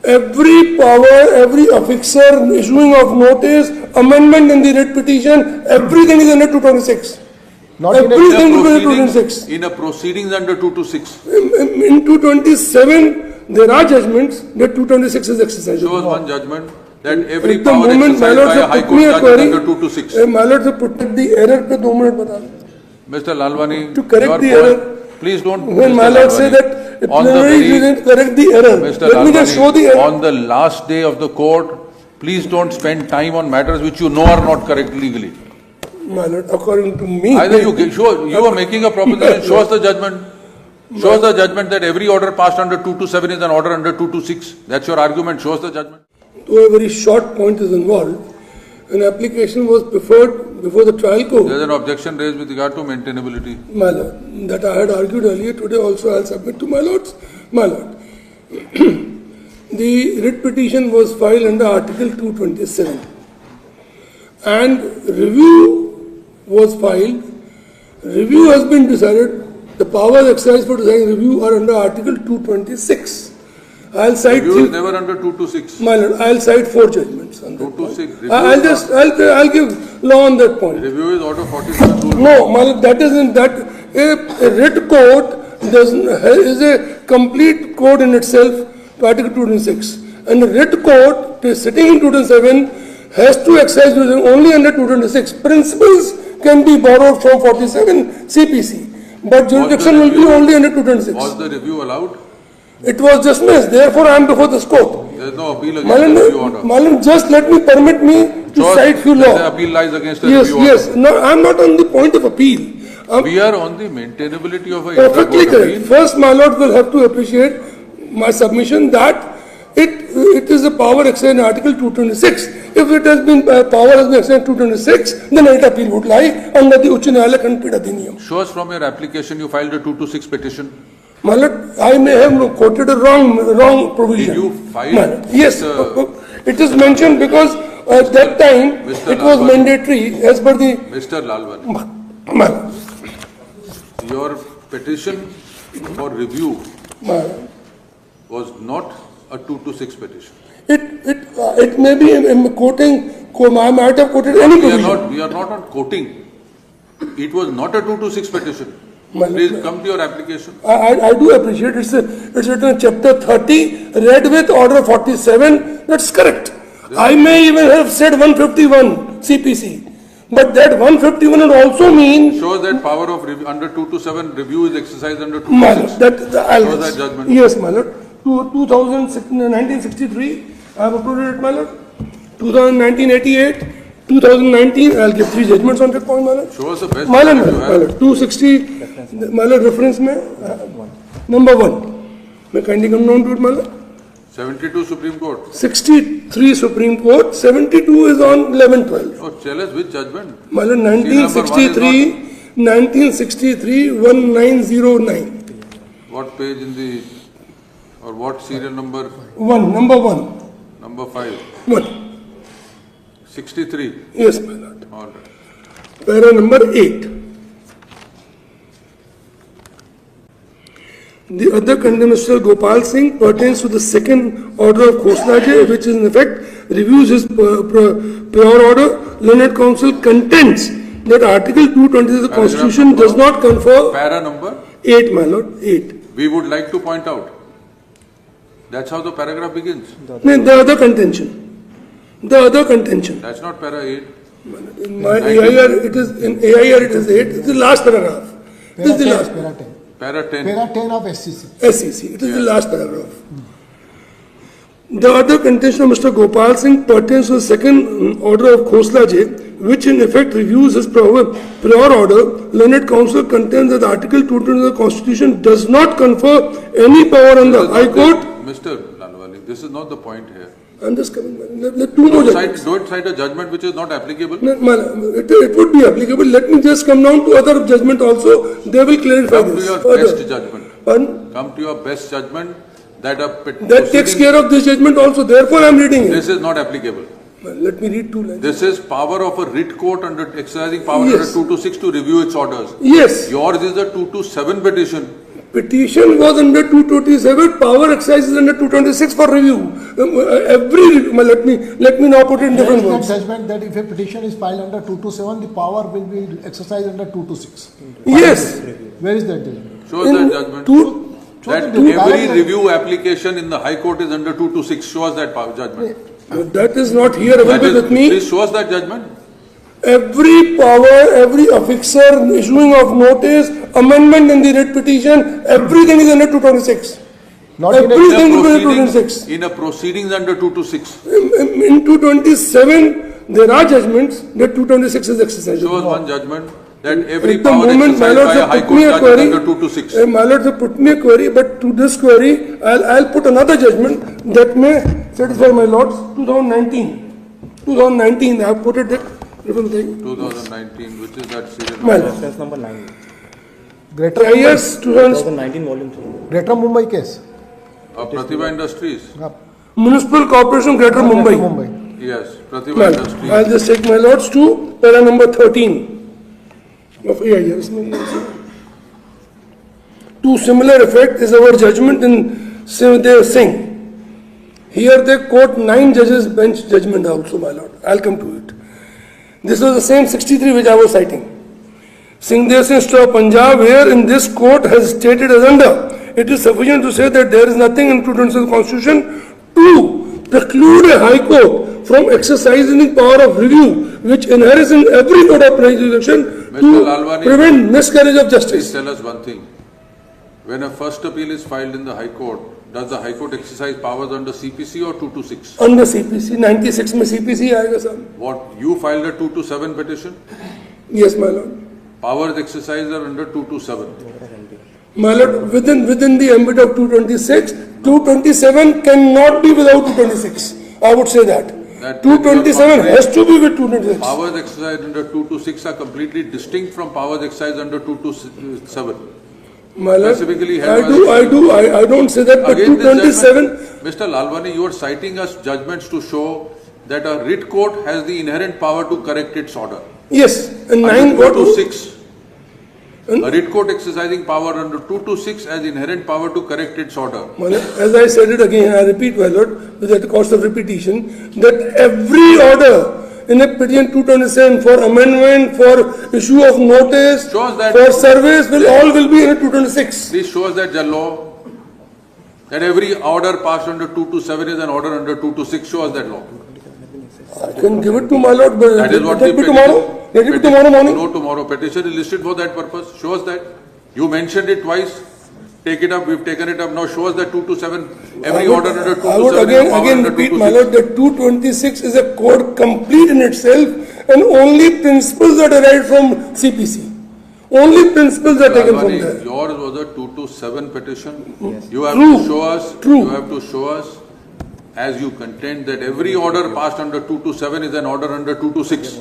Every power, every affixer, issuing of notice, amendment in the writ petition, everything is under 226. Not Everything is under 226. In a proceedings under 226. In 227, there are judgments that 226 is exercised. Show us one judgment that every At the power moment, my exercised lord by a have high put court me a judge query. under 226. My lord have put the error pe 2 minute bata do. Mr. Lalwani, To correct your the point- error. Please don't. When Mr. my lord Lalwani, say that on the plenary very- didn't correct the error, Mr. let me just show the Lalwani, error. on the last day of the court, please don't spend time on matters which you know are not correct legally. My lord, according to me, Either you are making a proposition, show us the judgment. Show us the judgment that every order passed under 227 is an order under 226. That's your argument. Show us the judgment. though a very short point is involved, an application was preferred before the trial court. There is an objection raised with regard to maintainability. My lord, that I had argued earlier, today also I will submit to my lords. My lord, the writ petition was filed under Article 227 and review was filed. Review has been decided. The powers exercised for deciding review are under Article 226. I'll cite Review is never under 226. my lord, I'll cite 4 judgments on that 226. point. I'll give law on that point. Review is order 47 rule. No, my lord, that isn't that. A writ court is a complete code in itself, Article 226. And the writ court, sitting in 227, has to exercise only under 226. Principles can be borrowed from 47 CPC, but jurisdiction will be only under 226. Was the review allowed? It was dismissed. Therefore, I am before this court. There is no appeal against the review order. Malan, just let me permit me to cite few law. The appeal lies against the Yes, review order. yes. No, I am not on the point of appeal. We are on the maintainability of a Perfectly inter-court correct. appeal. First, my lord will have to appreciate my submission that it is a power exercised in Article 226. If it has been power has been exercised in 226, then an appeal would lie under the Uच्च न्यायालय खंडपीठ अधिनियम. Show us from your application you filed a 226 petition. My lord, I may have quoted a wrong provision. Did you file? My lord, yes, it is mentioned because at that time Mr. it was Lalwani. mandatory as per the. Mr. Lalwani, My lord, your petition for review my lord. was not a 226 petition. It may be quoting. I might have quoted any provision. We are not on quoting. It was not a 226 petition. My Please lord, come to your application. I do appreciate it's written in chapter 30, read with order 47. That's correct. I may even have said 151 CPC, but that 151 would also mean. Shows that power of review under 227 review is exercised under My 226. lord, Shows that judgment. Yes, my lord. 1963, I have approved it, my lord. 1988, 2019, I'll give 3 judgments on that point, my lord. Show us the best My lord, judgment you my lord, have. 260, my lord, reference mein, number 1. May kindly come down to it, my lord. 72 Supreme Court. 63 Supreme Court, 72 is on 11-12. Oh, tell us which judgment. My lord, Serial number 1963, 1909. What page in the, or what serial number? Number 1. Number 5. 1. 63. Yes, my lord. All right. Para number 8. The other condemned, Mr. Gopal Singh, pertains to the second order of Khoslaje, which in effect reviews his prior order. Learned Counsel contends that Article 220 of the Constitution does not confer. Para number? 8, my lord, 8. We would like to point out. That's how the paragraph begins. No, the other contention. The other contention. That's not para 8. In my AIR, it is 8. It's the last paragraph. This is the last. Para 10. Para 10 of SCC. SEC. It is the last paragraph. The other contention of Mr. Gopal Singh pertains to the second order of Khoslaje, which in effect reviews his prior order. Learned Counsel contends that Article 220 of the Constitution does not confer any power on the High Court. Mr. Lalwani, this is not the point here. I'm just coming back. Let 2 more judgments. Don't cite a judgment which is not applicable. No, it would be applicable. Let me just come down to other judgment also. They will clarify Come to this your further. best judgment. Pardon? Come to your best judgment that That takes care of this judgment also. Therefore, I am reading it. This is not applicable. Let me read 2 lines. This is power of a writ court under exercising power Yes. under 226 to review its orders. Yes. Yours is a 227 petition Petition was under 227, power exercise is under 226 for review. Let me now put it in There different is no words. judgment that if a petition is filed under 227, the power will be exercised under 226. Yes. Where is that judgment? Shows In that judgment. That two- every review application in the High Court is under 226 shows that judgment. That is not here available with me. Please show us that judgment. Every power, every affixer, issuing of notice, amendment in the writ petition, everything is under 226. Not in a- Everything is under 226. In a proceedings under 226. In 227, there are judgments that 226 is exercised. Show us one judgment that every At the power moment, my exercised lords by a have High put Court me a judge is query. under 226. My lords have put me a query, but to this query, I'll put another judgment that may satisfy my lords. 2019, I have put it there. Different thing. 2019, which is that serial My number. lord. Reference number 9. Greater Mumbai, Yes, 2019 volume 3. Greater Mumbai case. Pratibha Industries. Municipal Corporation Greater Mumbai. Yes, Pratibha Well, Industries. I'll just take my lords to para number 13 of AIR. To similar effect is our judgment in Sivdev Singh. Here they quote 9 judges bench judgment also, my lord. I'll come to it. This was the same 63 which I was citing. Singh Singh Punjab, where in this court has stated as under, it is sufficient to say that there is nothing in 227 Constitution to preclude a High Court from exercising the power of review, which inheres in every court of jurisdiction Mr. to Lalwani, prevent miscarriage of please justice. tell us one thing. When a first appeal is filed in the High Court, does the High Court exercise powers under CPC or 226? Under CPC, 96 में CPC आएगा sir. What, you filed a 227 petition? Yes, my lord. Powers exercised are under 227. My lord, within the ambit of 226, 227 cannot be without 226. I would say that. That 227 has to be with 226. Powers exercised under 226 are completely distinct from powers exercised under 227. My lord, Specifically I held don't say that, but Again, this 227, judgment, Mr. Lalwani, you are citing us judgments to show that a writ court has the inherent power to correct its order. yes, and 9 Under got 226. A writ court exercising power under 226 has inherent power to correct its order. My lord, as I said it again, I repeat, my lord, with the cost of repetition, that every order in a petition 227 for amendment, for issue of notice, Shows that- for service, will be in a 226. Please show us that law, that every order passed under 227 is an order under 226. Show us that law. I can give it to my lord, but That is what let the it be petition- tomorrow. Let it be tomorrow morning. No, tomorrow. Petition is listed for that purpose. Show us that. You mentioned it twice. Take it up. We've taken it up. Now show us that 227. Every order under 227 I would is power again under repeat, 226. my lord, that 226 is a code complete in itself, and only principles are derived from CPC. Only principles are taken from Lalwani, there. yours was a 227 petition. Yes. You have True. to show us. True. You have to show us, as you contend, that every order passed under 227 is an order under 226.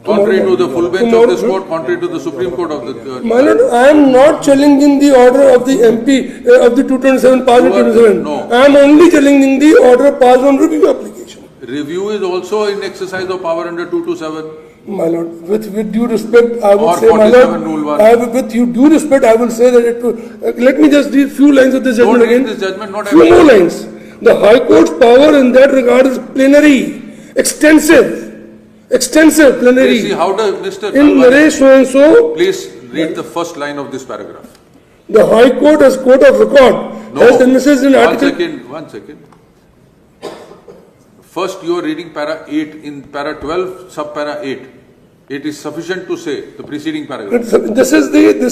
Contrary to the full bench of this court, contrary to the Supreme Court of the. My lord, I am not challenging the order of the MP of the 227 passed in You are- 27. no. I am only challenging the order passed on review application. Review is also in exercise of power under 227. My lord, with due respect, I Or would say, my 47 rule lord, one. with due respect, I will say that it will, let me just read few lines of this Don't judgment read again. this judgment, not Few more every. lines. The High Court's power in that regard is plenary, extensive plenary. See, how does Mr. In Lalwani, Naresh so and so, please read the first line of this paragraph. the High Court as court of record has envisaged in article. One second. First, you are reading para 8 in para 12, sub para 8. It is sufficient to say the preceding paragraph. This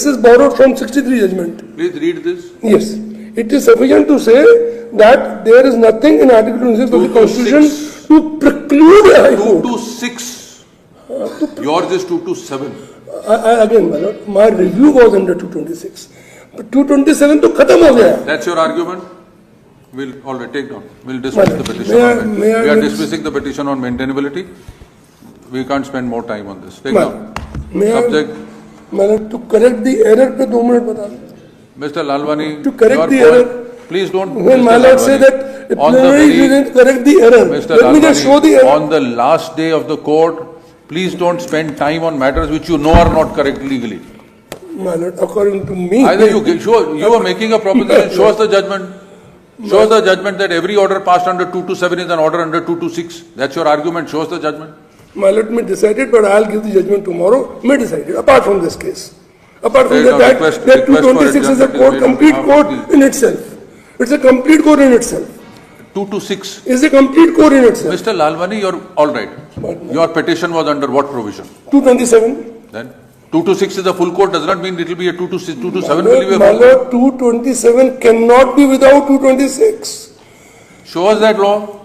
is borrowed from 63 judgment. Please read this. Yes. It is sufficient to say that there is nothing in Article 26 of the 226. Constitution to preclude a High 2 Court. to 6. Yours is 2 to 7. Again, my lord, my review was under 226. But 227 to khatam ho gaya. That's your argument? We'll already take down. We'll dismiss the petition. May I We are just- dismissing the petition on maintainability. We can't spend more time on this. Take My- down. May I, Subject. my lord, to correct the error पे 2 minute बता दें. Mr. Lalwani, To correct your the point- error. Please don't. When Mr. my lord say Lalwani, that on the plenary very- didn't correct the error, Mr. let me just show the Lalwani, error. on the last day of the court, please don't spend time on matters which you know are not correct legally. My lord, according to me. Either you are making a proposition, show us the judgment. Show us the judgment that every order passed under 227 is an order under 226. That's your argument. Show us the judgment. My lord may decide it, but I'll give the judgment tomorrow. May decide it, apart from this case. Apart from Right, that, request that for 226 is a adjournment is code, made on complete behalf of code in itself. It's a complete code in itself. 226. It's a complete code in itself. Mr. Lalwani, you're all right. Your petition was under what provision? 227. Then 226 is a full code, does not mean it will be a 227 will be a My full code. lord, 227 cannot be without 226. Show us that law.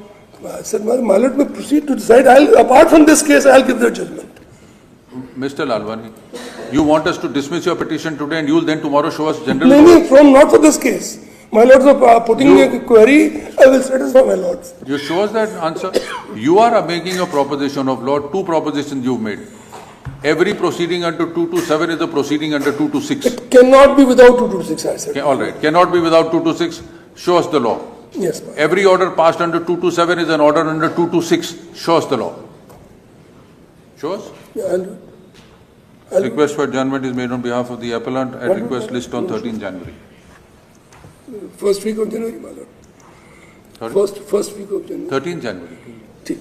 I said, my lord may proceed to decide. Apart from this case, I'll give the judgment. Mr. Lalwani, you want us to dismiss your petition today and you will then tomorrow show us general No, law? no, from not for this case. My lords are putting a query. I will satisfy my lords. You show us that answer. You are making a proposition of law, two propositions you've made. Every proceeding under 227 is a proceeding under 226. It cannot be without 226, I said. Okay, all right, cannot be without 226. Show us the law. Yes, ma'am. Every order passed under 227 is an order under 226. Show us the law. Show us. Yeah, Request for adjournment is made on behalf of the appellant at request list on 13 January. first week of January, my lord. Sorry? First week of January. 13 January. ठीक.